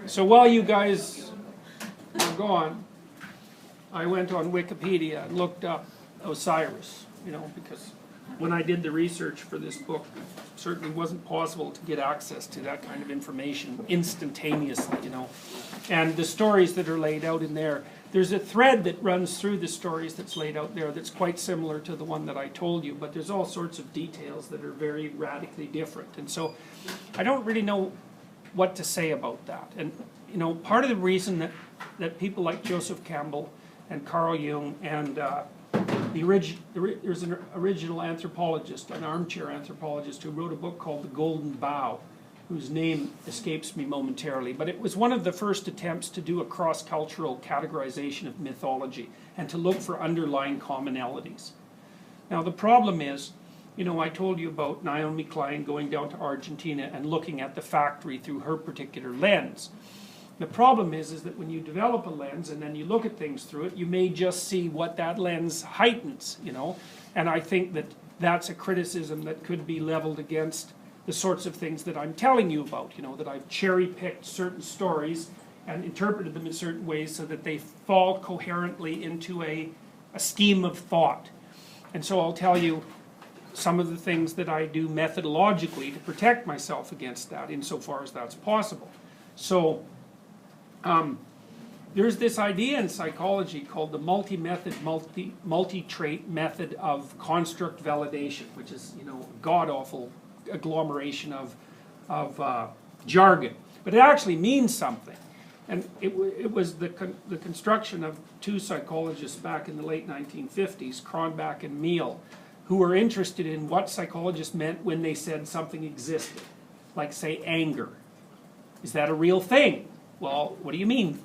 So while you guys were gone, I went on Wikipedia and looked up Osiris, because when I did the research for this book, it certainly wasn't possible to get access to that kind of information instantaneously, And the stories that are laid out in there, there's a thread that runs through the stories that's laid out there that's quite similar to the one that I told you, but there's all sorts of details that are very radically different. And so I don't really know what to say about that. And part of the reason that people like Joseph Campbell and Carl Jung and there's an original anthropologist, an armchair anthropologist, who wrote a book called The Golden Bough, whose name escapes me momentarily, but it was one of the first attempts to do a cross-cultural categorization of mythology and to look for underlying commonalities. Now the problem is, I told you about Naomi Klein going down to Argentina and looking at the factory through her particular lens. The problem is that when you develop a lens and then you look at things through it, you may just see what that lens heightens, and I think that that's a criticism that could be leveled against the sorts of things that I'm telling you about, that I've cherry-picked certain stories and interpreted them in certain ways so that they fall coherently into a scheme of thought. And so I'll tell you some of the things that I do methodologically to protect myself against that, insofar as that's possible. So there's this idea in psychology called the multi-method, multi-trait method of construct validation, which is, a god-awful agglomeration of jargon. But it actually means something. And it was the construction of two psychologists back in the late 1950s, Cronbach and Meehl, who were interested in what psychologists meant when they said something existed. Like, say, anger. Is that a real thing? Well, what do you mean?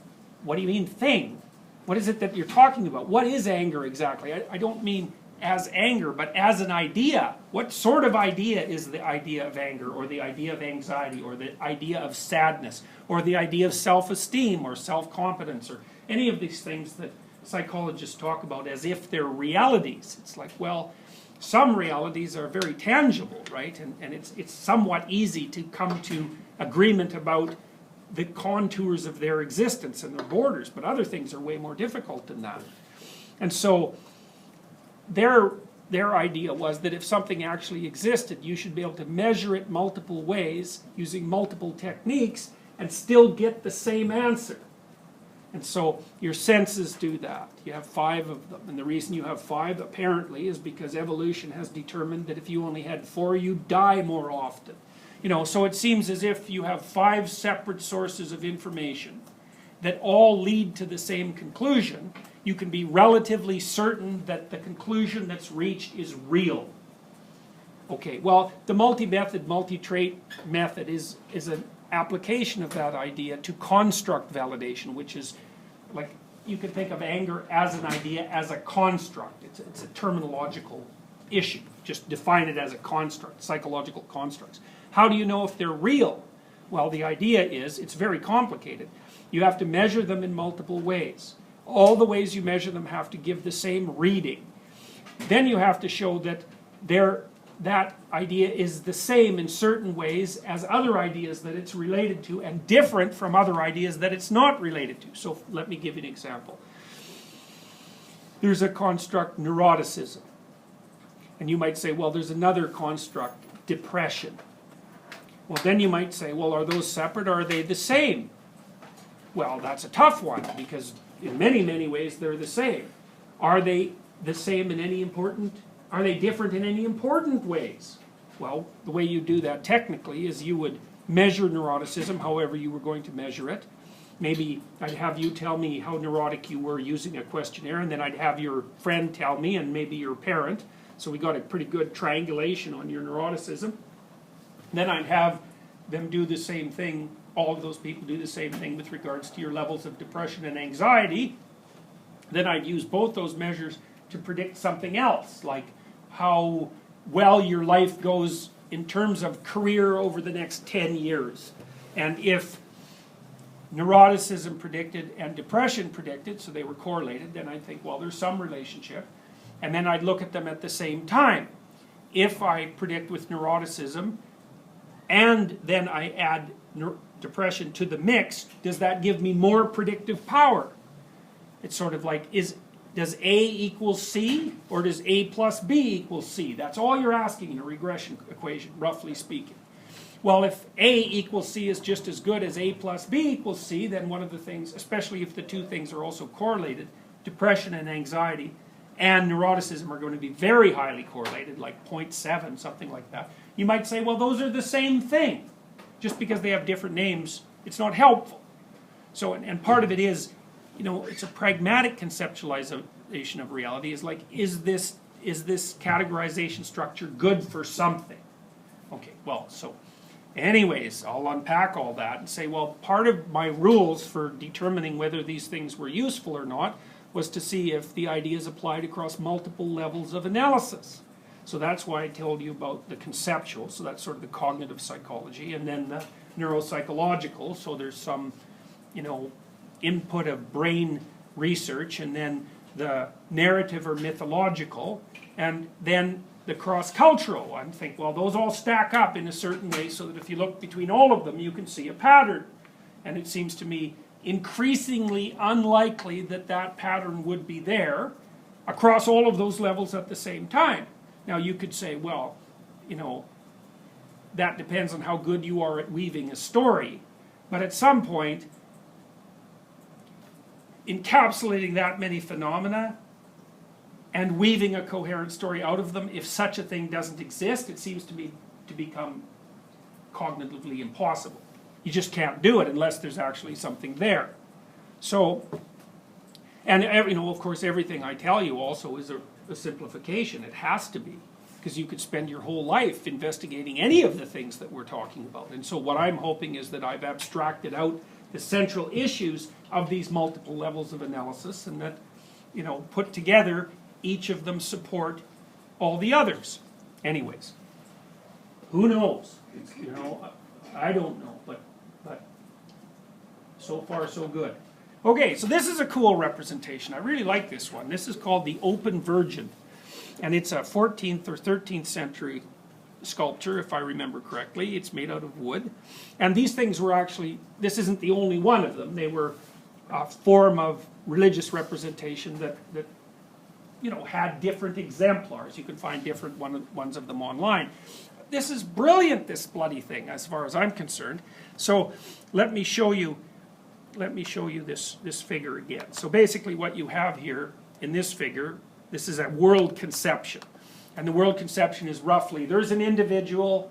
What do you mean thing? What is it that you're talking about? What is anger exactly? I don't mean as anger, but as an idea. What sort of idea is the idea of anger, or the idea of anxiety, or the idea of sadness, or the idea of self-esteem, or self-competence, or any of these things that psychologists talk about as if they're realities? It's like, well, some realities are very tangible, right? And it's somewhat easy to come to agreement about the contours of their existence and their borders, but other things are way more difficult than that. And so their idea was that if something actually existed, you should be able to measure it multiple ways using multiple techniques and still get the same answer. And so your senses do that. You have 5 of them. And the reason you have 5, apparently, is because evolution has determined that if you only had 4, you'd die more often. So it seems as if you have 5 separate sources of information that all lead to the same conclusion. You can be relatively certain that the conclusion that's reached is real. Okay, well, the multi-method, multi-trait method is an application of that idea to construct validation, which is, like, you can think of anger as an idea, as a construct. It's a terminological issue. Just define it as a construct, psychological constructs. How do you know if they're real? Well, the idea is, it's very complicated. You have to measure them in multiple ways. All the ways you measure them have to give the same reading. Then you have to show that that idea is the same in certain ways as other ideas that it's related to, and different from other ideas that it's not related to. So let me give you an example. There's a construct, neuroticism. And you might say, well, there's another construct, depression. Well, then you might say, well, are those separate, or are they the same? Well, that's a tough one, because in many, many ways they're the same. Are they the same in any important, are they different in any important ways? Well, the way you do that technically is you would measure neuroticism however you were going to measure it. Maybe I'd have you tell me how neurotic you were using a questionnaire, and then I'd have your friend tell me, and maybe your parent. So we got a pretty good triangulation on your neuroticism. Then I'd have them do the same thing, all of those people do the same thing with regards to your levels of depression and anxiety. Then I'd use both those measures to predict something else, like how well your life goes in terms of career over the next 10 years. And if neuroticism predicted and depression predicted, so they were correlated, then I'd think, well, there's some relationship. And then I'd look at them at the same time. If I predict with neuroticism, and then I add depression to the mix, does that give me more predictive power? It's sort of like, does A equal C, or does A plus B equal C? That's all you're asking in a regression equation, roughly speaking. Well, if A equals C is just as good as A plus B equals C, then one of the things, especially if the two things are also correlated, depression and anxiety and neuroticism are going to be very highly correlated, like 0.7, something like that. You might say, well, those are the same thing. Just because they have different names, it's not helpful. So, and part of it is, you know, it's a pragmatic conceptualization of reality. Is like, is this categorization structure good for something? Okay, well, so anyways, I'll unpack all that and say, well, part of my rules for determining whether these things were useful or not was to see if the ideas applied across multiple levels of analysis. So that's why I told you about the conceptual, so that's sort of the cognitive psychology, and then the neuropsychological, so there's some, you know, input of brain research, and then the narrative or mythological, and then the cross-cultural. I think, well, those all stack up in a certain way so that if you look between all of them, you can see a pattern. And it seems to me increasingly unlikely that that pattern would be there across all of those levels at the same time. Now, you could say, well, you know, that depends on how good you are at weaving a story. But at some point, encapsulating that many phenomena and weaving a coherent story out of them, if such a thing doesn't exist, it seems to me to become cognitively impossible. You just can't do it unless there's actually something there. So, and you know, of course, everything I tell you also is a simplification. It has to be, because you could spend your whole life investigating any of the things that we're talking about. And so what I'm hoping is that I've abstracted out the central issues of these multiple levels of analysis, and that, you know, put together, each of them support all the others. Anyways, who knows? You know, I don't know, but so far so good. Okay, so this is a cool representation. I really like this one. This is called the Open Virgin, and it's a 14th or 13th century sculpture, if I remember correctly. It's made out of wood, and these things were actually, this isn't the only one of them. They were a form of religious representation that you know, had different exemplars. You can find different ones of them online. This is brilliant, this bloody thing, as far as I'm concerned. So let me show you this figure again. So basically what you have here in this figure, this is a world conception. And the world conception is roughly, there's an individual,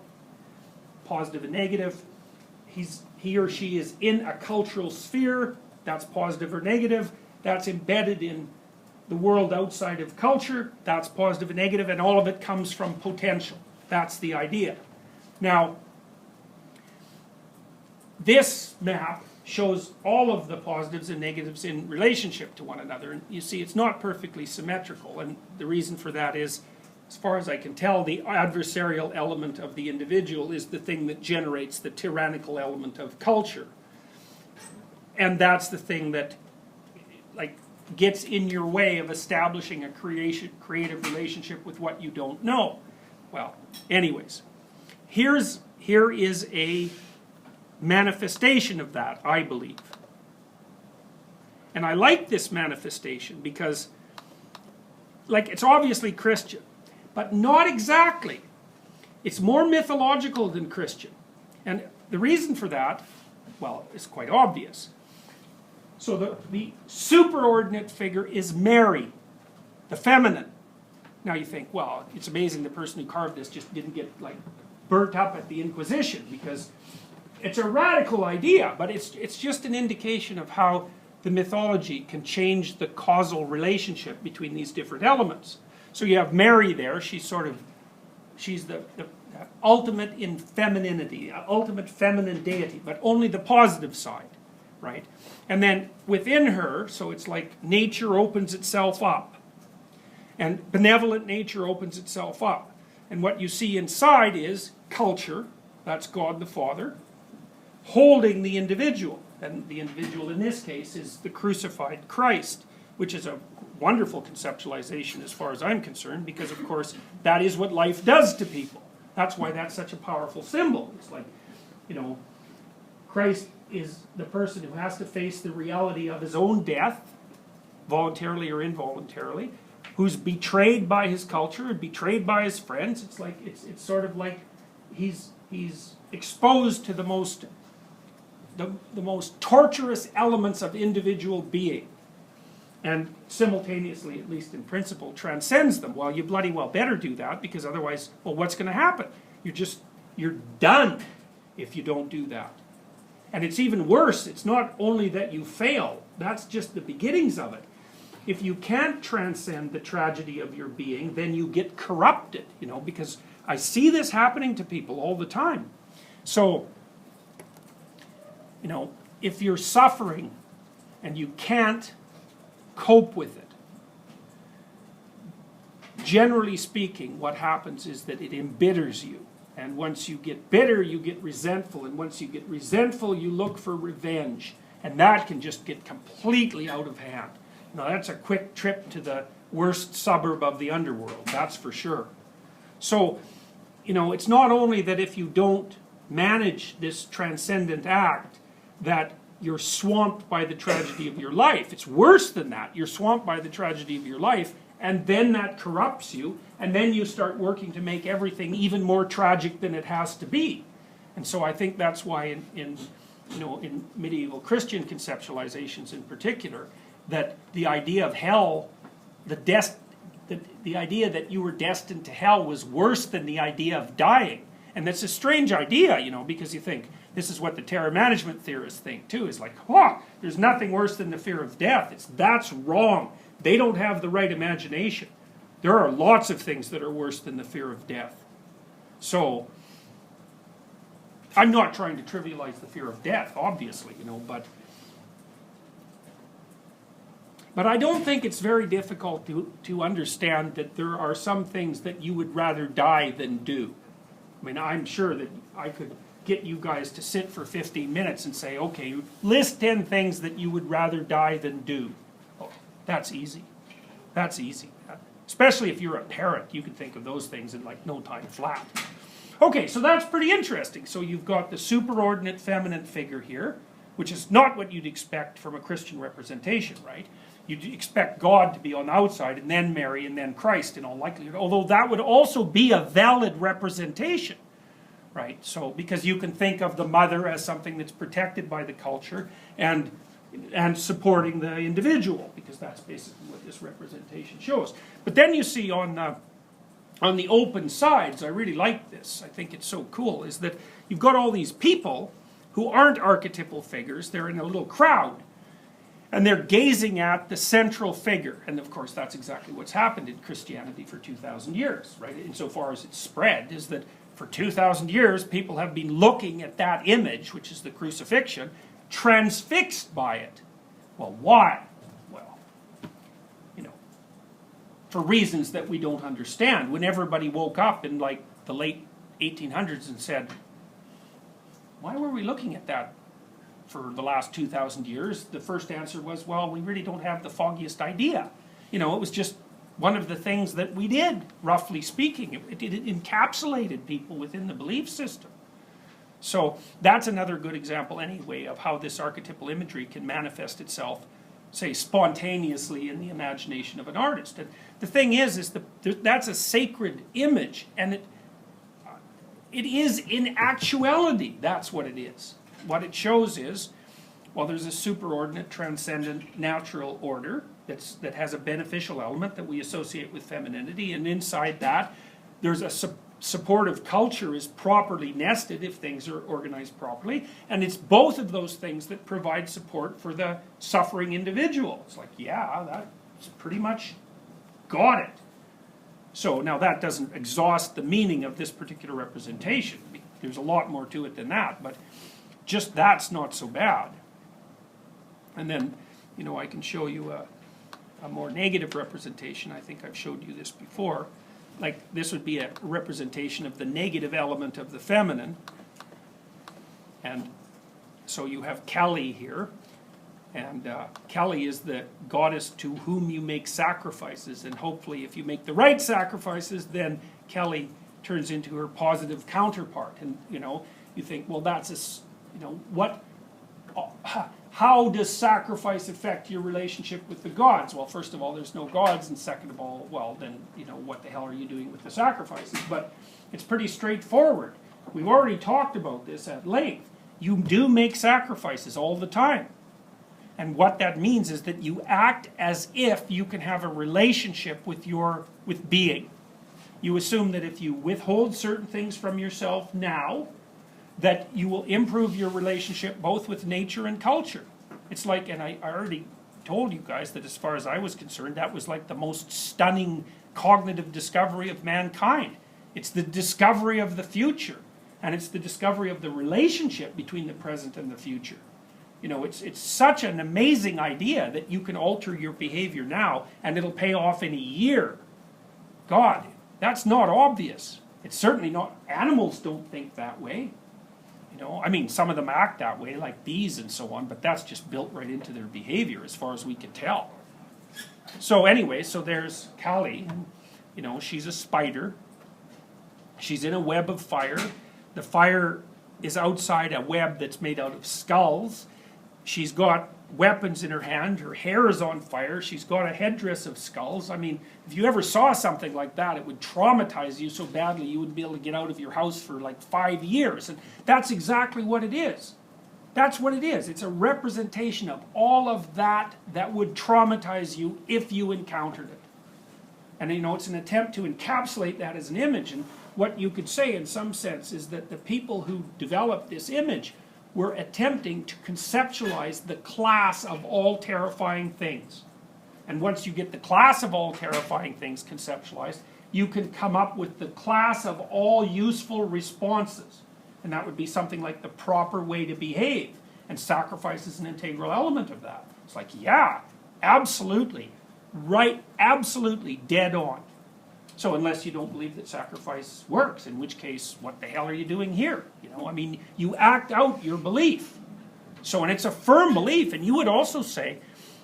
positive and negative. He or she is in a cultural sphere, that's positive or negative. That's embedded in the world outside of culture, that's positive and negative, and all of it comes from potential. That's the idea. Now, this map shows all of the positives and negatives in relationship to one another. And you see, it's not perfectly symmetrical, and the reason for that is, as far as I can tell, the adversarial element of the individual is the thing that generates the tyrannical element of culture. And that's the thing that, like, gets in your way of establishing a creative relationship with what you don't know. Well, anyways, here is a manifestation of that, I believe. And I like this manifestation because, like, it's obviously Christian, but not exactly. It's more mythological than Christian. And the reason for that, well, is quite obvious. So the superordinate figure is Mary, the feminine. Now you think, well, it's amazing the person who carved this just didn't get, like, burnt up at the Inquisition, because it's a radical idea, but it's just an indication of how the mythology can change the causal relationship between these different elements. So you have Mary there, she's the ultimate in femininity, ultimate feminine deity, but only the positive side, right? And then within her, so it's like nature opens itself up, and benevolent nature opens itself up. And what you see inside is culture, that's God the Father, holding the individual. And the individual in this case is the crucified Christ, which is a wonderful conceptualization as far as I'm concerned, because of course that is what life does to people. That's why that's such a powerful symbol. It's like, you know, Christ is the person who has to face the reality of his own death, voluntarily or involuntarily, who's betrayed by his culture and betrayed by his friends. It's like it's sort of like he's exposed to the most torturous elements of individual being, and simultaneously, at least in principle, transcends them. Well, you bloody well better do that, because otherwise, well, what's going to happen? You're done if you don't do that. And it's even worse. It's not only that you fail, that's just the beginnings of it. If you can't transcend the tragedy of your being, then you get corrupted, because I see this happening to people all the time. So, if you're suffering and you can't cope with it, generally speaking, what happens is that it embitters you. And once you get bitter, you get resentful. And once you get resentful, you look for revenge. And that can just get completely out of hand. Now, that's a quick trip to the worst suburb of the underworld, that's for sure. So, it's not only that if you don't manage this transcendent act, that you're swamped by the tragedy of your life. It's worse than that. You're swamped by the tragedy of your life, and then that corrupts you, and then you start working to make everything even more tragic than it has to be. And so I think that's why in medieval Christian conceptualizations in particular, that the idea of hell, the idea that you were destined to hell was worse than the idea of dying. And that's a strange idea, because you think, this is what the terror management theorists think too, is like, there's nothing worse than the fear of death. That's wrong. They don't have the right imagination. There are lots of things that are worse than the fear of death. So, I'm not trying to trivialize the fear of death, obviously, but I don't think it's very difficult to understand that there are some things that you would rather die than do. I mean, I'm sure that I could get you guys to sit for 15 minutes and say, okay, list 10 things that you would rather die than do. Oh, that's easy. That's easy. Especially if you're a parent, you can think of those things in like no time flat. Okay, so that's pretty interesting. So you've got the superordinate feminine figure here, which is not what you'd expect from a Christian representation, right? You'd expect God to be on the outside, and then Mary, and then Christ in all likelihood, although that would also be a valid representation, right? So, because you can think of the mother as something that's protected by the culture, and supporting the individual, because that's basically what this representation shows. But then you see on the open sides, I really like this, I think it's so cool, is that you've got all these people who aren't archetypal figures, they're in a little crowd, and they're gazing at the central figure. And of course that's exactly what's happened in Christianity for 2,000 years, right? Insofar as it's spread, is that for 2,000 years people have been looking at that image, which is the crucifixion, transfixed by it. Well, why? Well, for reasons that we don't understand. When everybody woke up in like the late 1800s and said, why were we looking at that for the last 2,000 years? The first answer was, well, we really don't have the foggiest idea. It was just one of the things that we did, roughly speaking. It encapsulated people within the belief system. So that's another good example anyway of how this archetypal imagery can manifest itself, say, spontaneously in the imagination of an artist. And the thing is that's a sacred image, and it is in actuality, that's what it is. What it shows is, well, there's a superordinate, transcendent, natural order that has a beneficial element that we associate with femininity, and inside that, there's a supportive culture is properly nested if things are organized properly, and it's both of those things that provide support for the suffering individual. It's like, yeah, that's pretty much got it. So now that doesn't exhaust the meaning of this particular representation. There's a lot more to it than that, but just that's not so bad. And then, I can show you a more negative representation. I think I've showed you this before. Like, this would be a representation of the negative element of the feminine. And so you have Kali here. And Kali is the goddess to whom you make sacrifices. And hopefully if you make the right sacrifices, then Kali turns into her positive counterpart. And, you think, well, that's You know, how does sacrifice affect your relationship with the gods? Well, first of all, there's no gods, and second of all, well, then, you know, what the hell are you doing with the sacrifices? But it's pretty straightforward. We've already talked about this at length. You do make sacrifices all the time. And what that means is that you act as if you can have a relationship with being. You assume that if you withhold certain things from yourself now, that you will improve your relationship both with nature and culture. It's like, and I already told you guys that as far as I was concerned, that was like the most stunning cognitive discovery of mankind. It's the discovery of the future, and it's the discovery of the relationship between the present and the future. You know, it's such an amazing idea that you can alter your behavior now, and it'll pay off in a year. God, that's not obvious. It's certainly not. Animals don't think that way. You know, I mean, some of them act that way, like bees and so on, but that's just built right into their behavior as far as we can tell. So anyway, so there's Kali. You know, she's a spider. She's in a web of fire. The fire is outside a web that's made out of skulls. She's got weapons in her hand. Her hair is on fire. She's got a headdress of skulls. I mean, if you ever saw something like that, it would traumatize you so badly you wouldn't be able to get out of your house for like 5 years. And that's exactly what it is. That's what it is. It's a representation of all of that that would traumatize you if you encountered it. And you know, it's an attempt to encapsulate that as an image. And what you could say in some sense is that the people who developed this image were attempting to conceptualize the class of all terrifying things. And once you get the class of all terrifying things conceptualized, you can come up with the class of all useful responses. And that would be something like the proper way to behave. And sacrifice is an integral element of that. It's like, yeah, absolutely, right, absolutely, dead on. So unless you don't believe that sacrifice works, in which case, what the hell are you doing here? You know, I mean, you act out your belief. So, and it's a firm belief, and you would also say,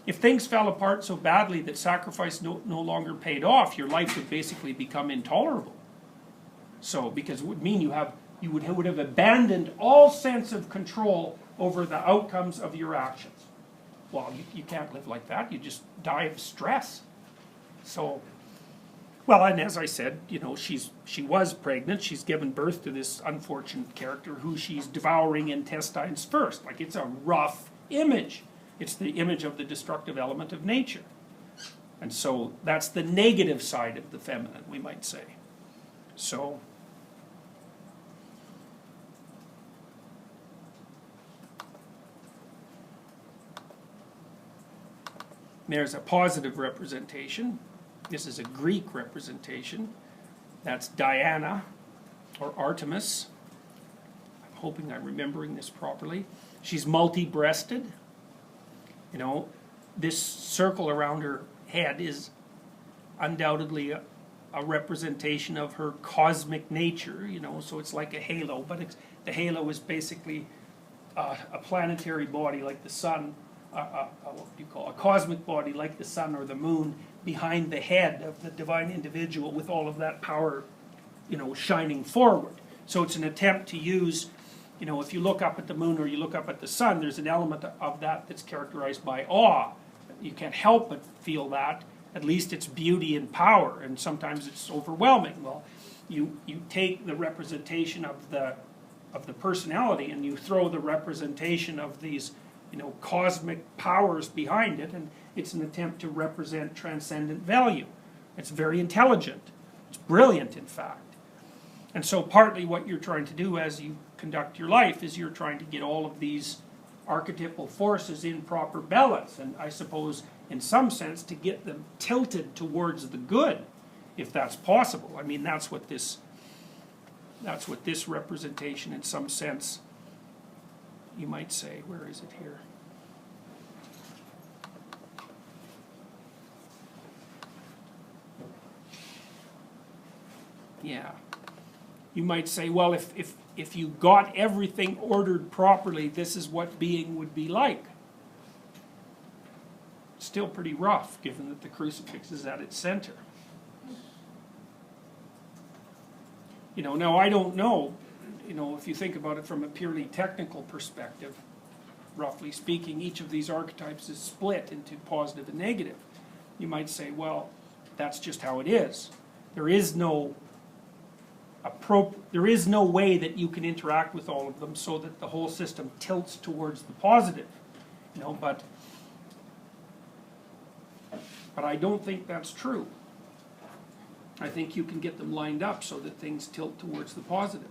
if things fell apart so badly that sacrifice no longer paid off, your life would basically become intolerable. So, because it would mean you would have abandoned all sense of control over the outcomes of your actions. Well, you can't live like that. You just die of stress. So, well, and as I said, you know, she was pregnant. She's given birth to this unfortunate character who she's devouring intestines first. Like, it's a rough image. It's the image of the destructive element of nature. And so that's the negative side of the feminine, we might say. So there's a positive representation. This is a Greek representation. That's Diana, or Artemis. I'm hoping I'm remembering this properly. She's multi-breasted. You know, this circle around her head is undoubtedly a representation of her cosmic nature, you know, so it's like a halo, but the halo is basically a planetary body like the sun, what do you call a cosmic body like the sun or the moon behind the head of the divine individual with all of that power, you know, shining forward. So it's an attempt to use, you know, if you look up at the moon or you look up at the sun, there's an element of that that's characterized by awe. You can't help but feel that. At least it's beauty and power, and sometimes it's overwhelming. Well, you take the representation of the personality and you throw the representation of these, you know, cosmic powers behind it, and it's an attempt to represent transcendent value. It's very intelligent. It's brilliant, in fact. And so partly what you're trying to do as you conduct your life is you're trying to get all of these archetypal forces in proper balance, and I suppose in some sense to get them tilted towards the good, if that's possible. I mean, that's what this representation in some sense, you might say. Where is it here? Yeah. You might say, well, if you got everything ordered properly, this is what being would be like. Still pretty rough, given that the crucifix is at its center. You know, now I don't know you know, if you think about it from a purely technical perspective, roughly speaking, each of these archetypes is split into positive and negative. You might say, well, that's just how it is. There is no way that you can interact with all of them so that the whole system tilts towards the positive. You know, but I don't think that's true. I think you can get them lined up so that things tilt towards the positive.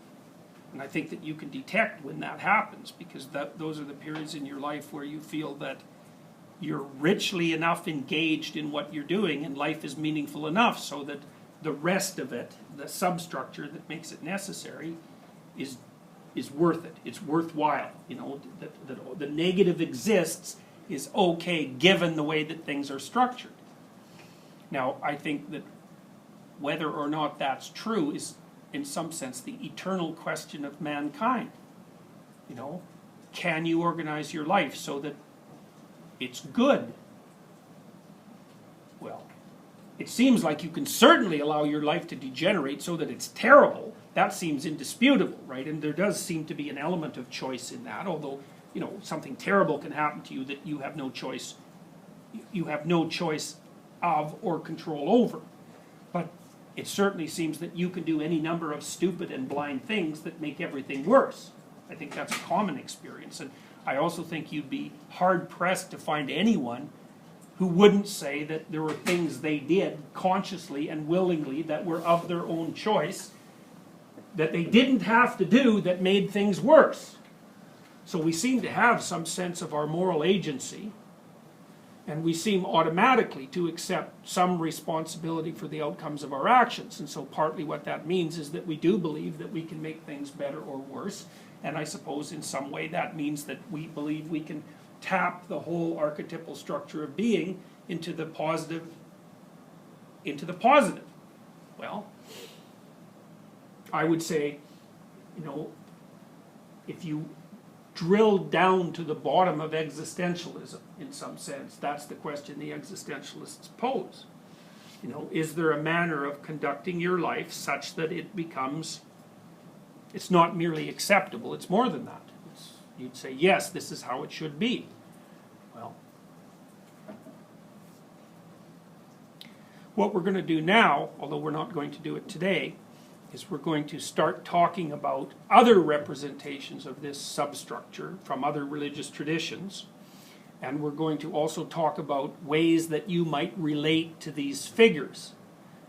And I think that you can detect when that happens, because those are the periods in your life where you feel that you're richly enough engaged in what you're doing and life is meaningful enough so that the rest of it, the substructure that makes it necessary, is worth it. It's worthwhile. You know, the negative exists is okay given the way that things are structured. Now, I think that whether or not that's true is, in some sense, the eternal question of mankind. You know, can you organize your life so that it's good? Well, it seems like you can certainly allow your life to degenerate so that it's terrible. That seems indisputable, right? And there does seem to be an element of choice in that, although, you know, something terrible can happen to you that you have no choice of or control over. But it certainly seems that you can do any number of stupid and blind things that make everything worse. I think that's a common experience. And I also think you'd be hard-pressed to find anyone who wouldn't say that there were things they did consciously and willingly that were of their own choice, that they didn't have to do, that made things worse. So we seem to have some sense of our moral agency, and we seem automatically to accept some responsibility for the outcomes of our actions. And so partly what that means is that we do believe that we can make things better or worse. And I suppose in some way that means that we believe we can tap the whole archetypal structure of being into the positive. Well, I would say, you know, if you drill down to the bottom of existentialism, in some sense, that's the question the existentialists pose. You know, is there a manner of conducting your life such that it becomes, it's not merely acceptable, it's more than that. You'd say, yes, this is how it should be. Well, what we're going to do now, although we're not going to do it today, is we're going to start talking about other representations of this substructure from other religious traditions. And we're going to also talk about ways that you might relate to these figures.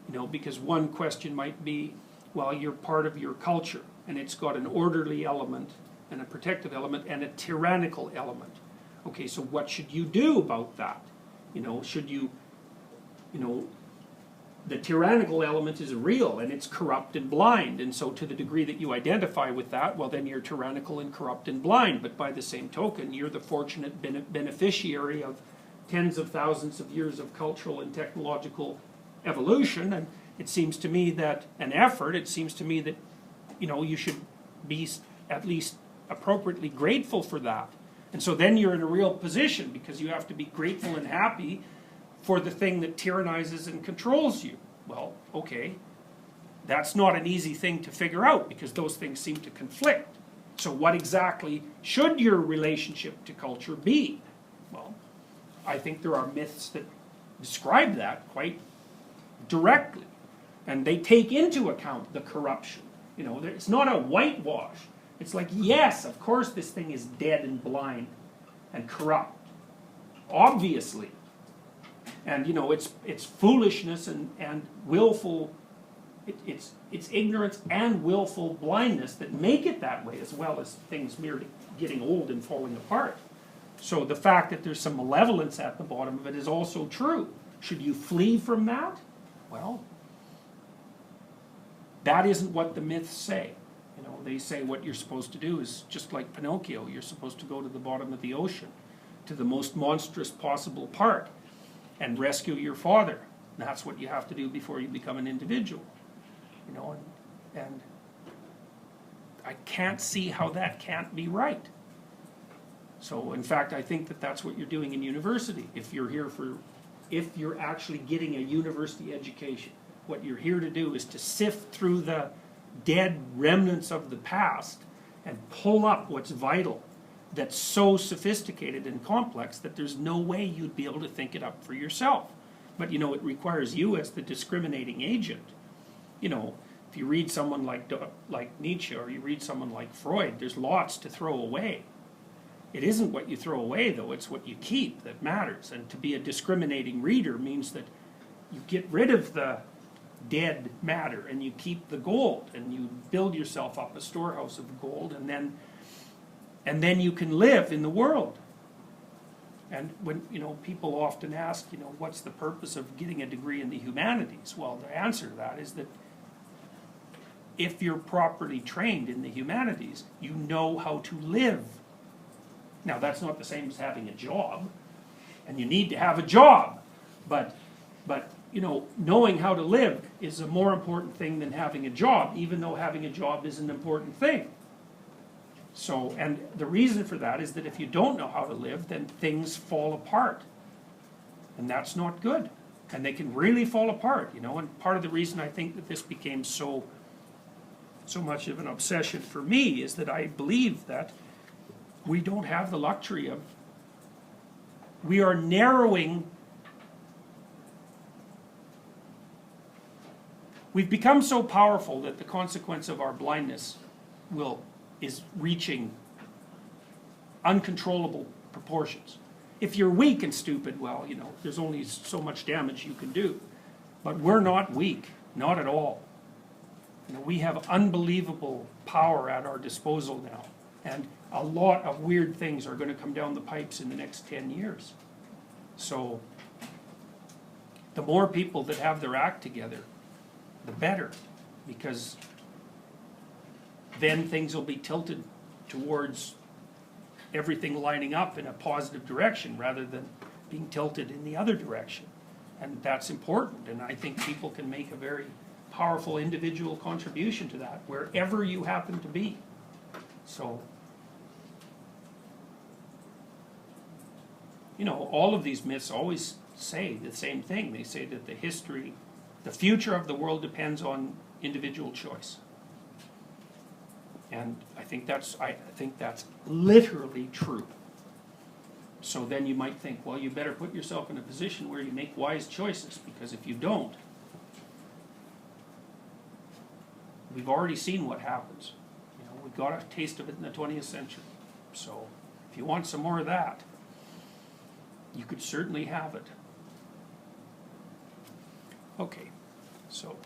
You know, because one question might be, well, you're part of your culture, and it's got an orderly element, and a protective element, and a tyrannical element. Okay, so what should you do about that? You know, should you, you know, the tyrannical element is real, and it's corrupt and blind, and so to the degree that you identify with that, well, then you're tyrannical and corrupt and blind. But by the same token, you're the fortunate beneficiary of tens of thousands of years of cultural and technological evolution, and it seems to me that it seems to me that, you know, you should be at least appropriately grateful for that. And so then you're in a real position, because you have to be grateful and happy for the thing that tyrannizes and controls you. Well, okay, that's not an easy thing to figure out, because those things seem to conflict. So what exactly should your relationship to culture be? Well, I think there are myths that describe that quite directly, and they take into account the corruption. You know, it's not a whitewash. It's like, yes, of course this thing is dead and blind and corrupt, obviously. And, you know, it's foolishness and willful, it's ignorance and willful blindness that make it that way, as well as things merely getting old and falling apart. So the fact that there's some malevolence at the bottom of it is also true. Should you flee from that? Well, that isn't what the myths say. You know, they say what you're supposed to do is just like Pinocchio. You're supposed to go to the bottom of the ocean, to the most monstrous possible part, and rescue your father. And that's what you have to do before you become an individual. You know, and I can't see how that can't be right. So, in fact, I think that that's what you're doing in university. If you're actually getting a university education, what you're here to do is to sift through the dead remnants of the past and pull up what's vital, that's so sophisticated and complex that there's no way you'd be able to think it up for yourself. But you know, it requires you as the discriminating agent. You know, if you read someone like Nietzsche or you read someone like Freud, there's lots to throw away. It isn't what you throw away, though, it's what you keep that matters. And to be a discriminating reader means that you get rid of the dead matter and you keep the gold, and you build yourself up a storehouse of gold, and then you can live in the world. And when, you know, people often ask, you know, what's the purpose of getting a degree in the humanities? Well, the answer to that is that if you're properly trained in the humanities, you know how to live. Now, that's not the same as having a job, and you need to have a job, but you know, knowing how to live is a more important thing than having a job, even though having a job is an important thing. So, and the reason for that is that if you don't know how to live, then things fall apart. And that's not good. And they can really fall apart, you know. And part of the reason I think that this became so much of an obsession for me is that I believe that we don't have the luxury of, we are narrowing, we've become so powerful that the consequence of our blindness is reaching uncontrollable proportions. If you're weak and stupid, well, you know, there's only so much damage you can do. But we're not weak, not at all. You know, we have unbelievable power at our disposal now. And a lot of weird things are going to come down the pipes in the next 10 years. So the more people that have their act together, the better. Because then things will be tilted towards everything lining up in a positive direction rather than being tilted in the other direction. And that's important, and I think people can make a very powerful individual contribution to that, wherever you happen to be. So, you know, all of these myths always say the same thing. They say that the future of the world depends on individual choice. And I think that's literally true. So then you might think, well, you better put yourself in a position where you make wise choices, because if you don't, we've already seen what happens. You know, we got a taste of it in the 20th century. So if you want some more of that, you could certainly have it. Okay, so